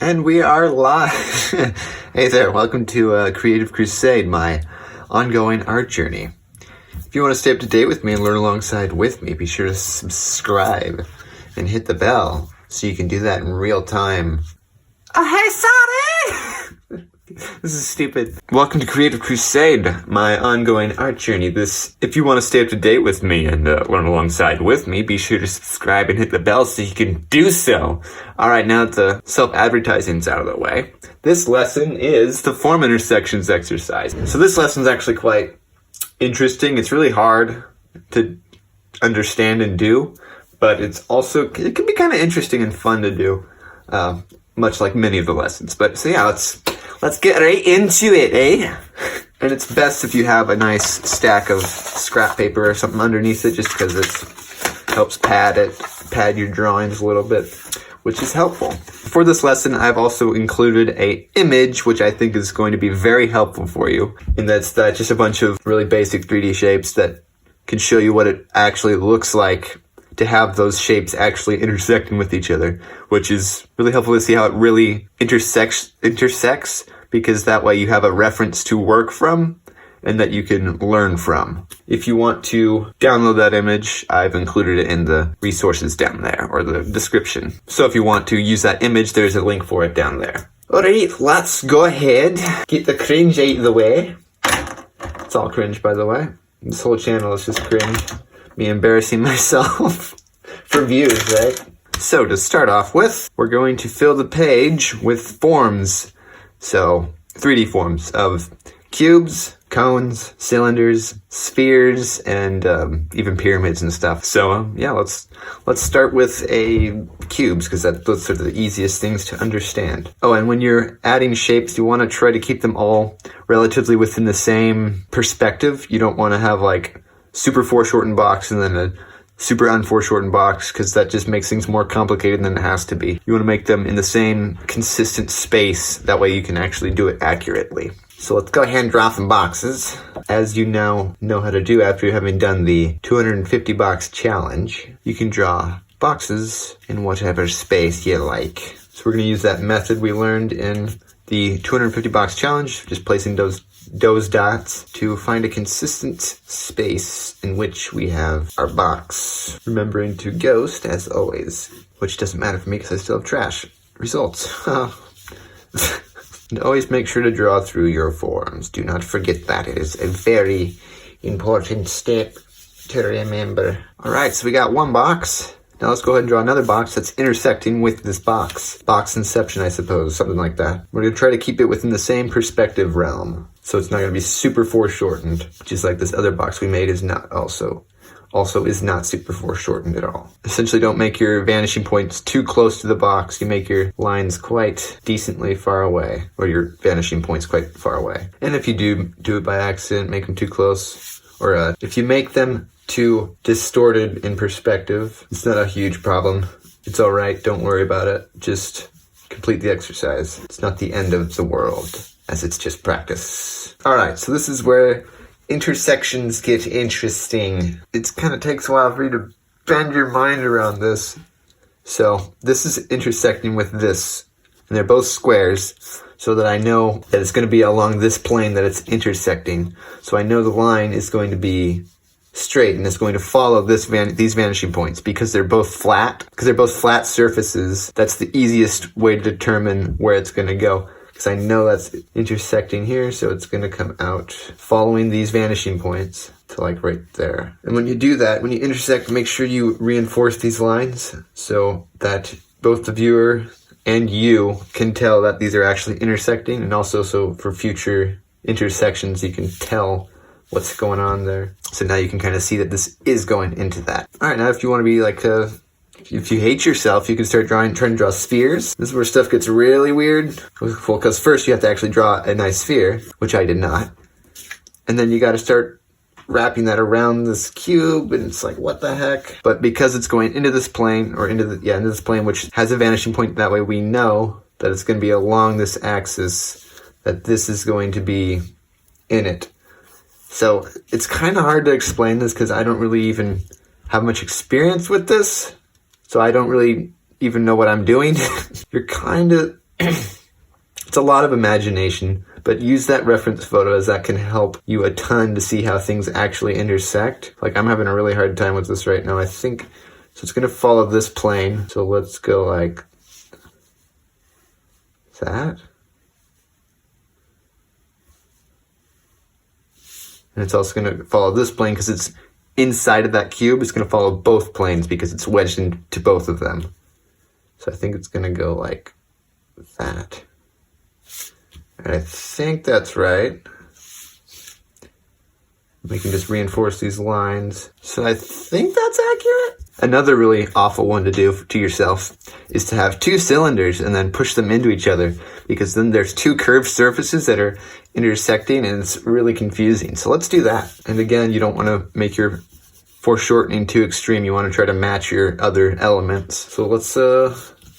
And we are live. Hey there, welcome to Creative Crusade, my ongoing art journey. If you want to stay up to date with me and learn alongside with me, be sure to subscribe and hit the bell so you can do that in real time. Oh, hey, Sonny! This is stupid. Welcome to Creative Crusade, my ongoing art journey. If you want to stay up to date with me and learn alongside with me, be sure to subscribe and hit the bell so you can do so. All right, now that the self-advertising's out of the way, this lesson is the form intersections exercise. So this lesson's actually quite interesting. It's really hard to understand and do, but it can be kind of interesting and fun to do, much like many of the lessons. But so yeah, let's get right into it, eh? And it's best if you have a nice stack of scrap paper or something underneath it, just because it helps pad your drawings a little bit, which is helpful. For this lesson, I've also included an image, which I think is going to be very helpful for you. And that's just a bunch of really basic 3D shapes that can show you what it actually looks like to have those shapes actually intersecting with each other, which is really helpful to see how it really intersects, because that way you have a reference to work from and that you can learn from. If you want to download that image, I've included it in the resources down there, or the description. So if you want to use that image, there's a link for it down there. Alright, let's go ahead, get the cringe out of the way. It's all cringe, by the way. This whole channel is just cringe. Me embarrassing myself for views, right? So to start off with, we're going to fill the page with forms. So 3D forms of cubes, cones, cylinders, spheres, and even pyramids and stuff. So yeah, let's start with cubes, because those are the easiest things to understand. Oh, and when you're adding shapes, you want to try to keep them all relatively within the same perspective. You don't want to have like super foreshortened box and then a super unforeshortened box, because that just makes things more complicated than it has to be. You want to make them in the same consistent space. That way you can actually do it accurately. So let's go ahead and draw some boxes, as you now know how to do after having done the 250 box challenge. You can draw boxes in whatever space you like. So we're going to use that method we learned in the 250 box challenge, just placing those dots to find a consistent space in which we have our box. Remembering to ghost, as always, which doesn't matter for me because I still have trash results. And always make sure to draw through your forms. Do not forget that. It is a very important step to remember. Alright, so we got one box. Now let's go ahead and draw another box that's intersecting with this box. Box inception, I suppose, something like that. We're going to try to keep it within the same perspective realm, so it's not going to be super foreshortened, just like this other box we made is not also is not super foreshortened at all. Essentially, don't make your vanishing points too close to the box. You make your lines quite decently far away, or your vanishing points quite far away. And if you do it by accident, make them too close, or if you make them too distorted in perspective, it's not a huge problem. It's all right. Don't worry about it. Just complete the exercise. It's not the end of the world, as it's just practice. All right, so this is where intersections get interesting. It kind of takes a while for you to bend your mind around this. So this is intersecting with this, and they're both squares, so that I know that it's going to be along this plane that it's intersecting. So I know the line is going to be straight and it's going to follow these vanishing points, because they're both flat. Because they're both flat surfaces, that's the easiest way to determine where it's going to go. Because I know that's intersecting here, so it's going to come out following these vanishing points to like right there. And when you do that, when you intersect, make sure you reinforce these lines so that both the viewer and you can tell that these are actually intersecting, and also so for future intersections you can tell what's going on there. So now you can kind of see that this is going into that. All right, now if you want to be like if you hate yourself, you can start trying to draw spheres. This is where stuff gets really weird. Well, because first you have to actually draw a nice sphere, which I did not. And then you got to start wrapping that around this cube, and it's like, what the heck? But because it's going into this plane, or into this plane, which has a vanishing point, that way we know that it's going to be along this axis, that this is going to be in it. So it's kind of hard to explain this because I don't really even have much experience with this. So I don't really even know what I'm doing. You're kind of It's a lot of imagination, but use that reference photo as that can help you a ton to see how things actually intersect. Like, I'm having a really hard time with this right now. I think, so it's gonna follow this plane. So let's go like that. And it's also gonna follow this plane because it's inside of that cube. It's gonna follow both planes because it's wedged into both of them. So I think it's gonna go like that. And I think that's right. We can just reinforce these lines. So I think that's accurate. Another really awful one to do to yourself is to have two cylinders and then push them into each other, because then there's two curved surfaces that are intersecting and it's really confusing. So let's do that. And again, you don't want to make your foreshortening too extreme. You want to try to match your other elements. So let's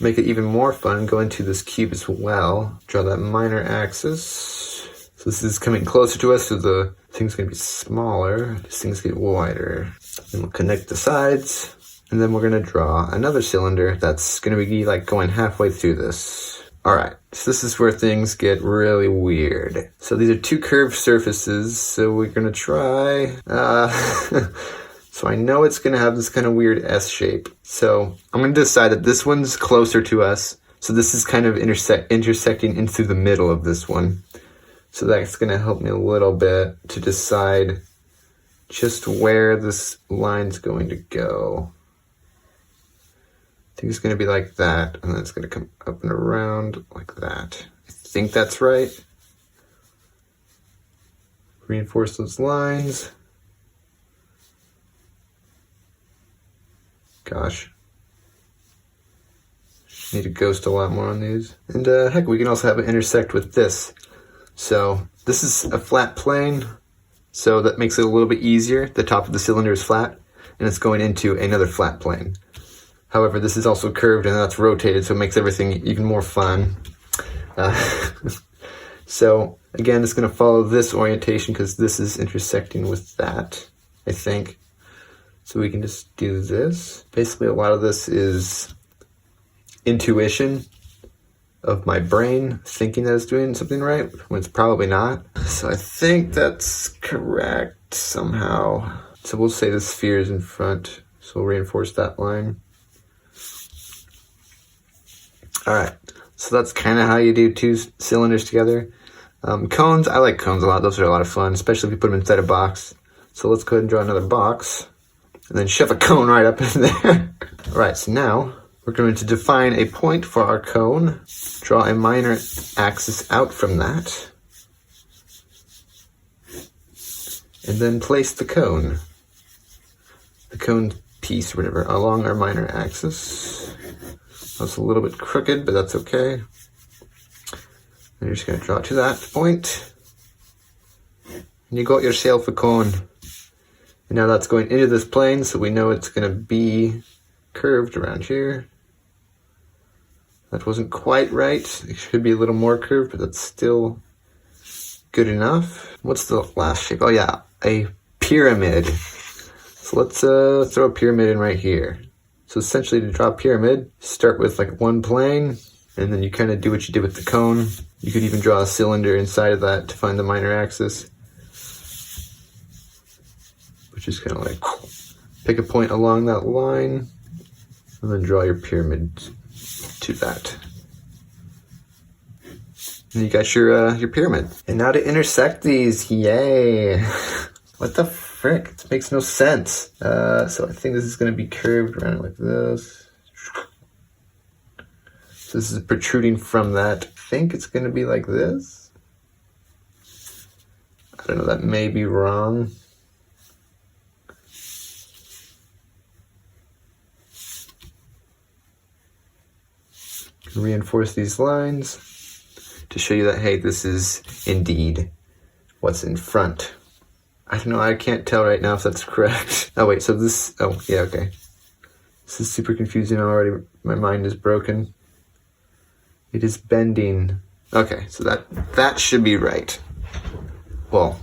make it even more fun. Go into this cube as well. Draw that minor axis. So this is coming closer to us, so the thing's gonna be smaller. These things get wider. Then we'll connect the sides. And then we're gonna draw another cylinder that's gonna be like going halfway through this. All right, so this is where things get really weird. So these are two curved surfaces. So we're gonna try, so I know it's gonna have this kind of weird S shape. So I'm gonna decide that this one's closer to us. So this is kind of intersecting into the middle of this one. So that's gonna help me a little bit to decide just where this line's going to go. I think it's gonna be like that, and then it's gonna come up and around like that. I think that's right. Reinforce those lines. Gosh. Need to ghost a lot more on these. And heck, we can also have it intersect with this. So this is a flat plane, so that makes it a little bit easier. The top of the cylinder is flat, and it's going into another flat plane. However, this is also curved and that's rotated, so it makes everything even more fun. So again, it's gonna follow this orientation because this is intersecting with that, I think. So we can just do this. Basically, a lot of this is intuition of my brain thinking that it's doing something right when it's probably not. So I think that's correct somehow. So we'll say the sphere is in front. So we'll reinforce that line. All right, so that's kind of how you do two cylinders together. Cones, I like cones a lot. Those are a lot of fun, especially if you put them inside a box. So let's go ahead and draw another box and then shove a cone right up in there. All right, so now we're going to define a point for our cone, draw a minor axis out from that, and then place the cone piece, or whatever, along our minor axis. That's a little bit crooked, but that's okay. And you're just going to draw to that point, and you got yourself a cone. And now that's going into this plane, so we know it's going to be curved around here. That wasn't quite right. It should be a little more curved, but that's still good enough. What's the last shape? Oh yeah, a pyramid. So let's throw a pyramid in right here. So essentially, to draw a pyramid, start with like one plane, and then you kind of do what you did with the cone. You could even draw a cylinder inside of that to find the minor axis. Which is kind of like, pick a point along that line, and then draw your pyramid to that. And you got your pyramid. And now to intersect these, yay! What the frick? This makes no sense. So I think this is going to be curved around like this. So this is protruding from that. I think it's going to be like this. I don't know, that may be wrong. Reinforce these lines to show you that, hey, this is indeed what's in front. I don't know, I can't tell right now if that's correct. Oh wait, so this, oh yeah, okay. This is super confusing already. My mind is broken. It is bending. Okay, so that should be right. Well,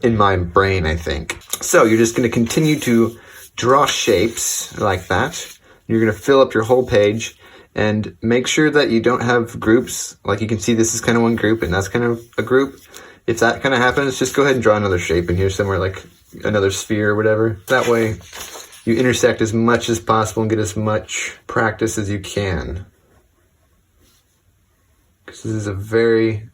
in my brain, I think. So you're just gonna continue to draw shapes like that. You're gonna fill up your whole page. And make sure that you don't have groups. Like you can see this is kind of one group and that's kind of a group. If that kind of happens, just go ahead and draw another shape in here somewhere, like another sphere or whatever. That way you intersect as much as possible and get as much practice as you can. Because this is a very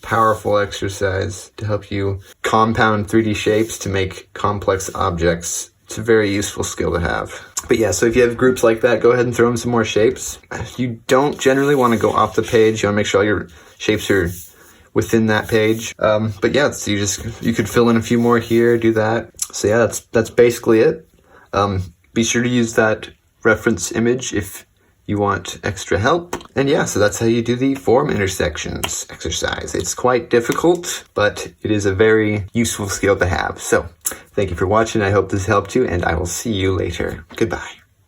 powerful exercise to help you compound 3D shapes to make complex objects. It's a very useful skill to have. But yeah, so if you have groups like that, go ahead and throw in some more shapes. You don't generally want to go off the page. You want to make sure all your shapes are within that page. But yeah, so you could fill in a few more here, do that. So yeah, that's basically it. Be sure to use that reference image if you want extra help. And yeah, so that's how you do the form intersections exercise. It's quite difficult, but it is a very useful skill to have. So thank you for watching. I hope this helped you, and I will see you later. Goodbye.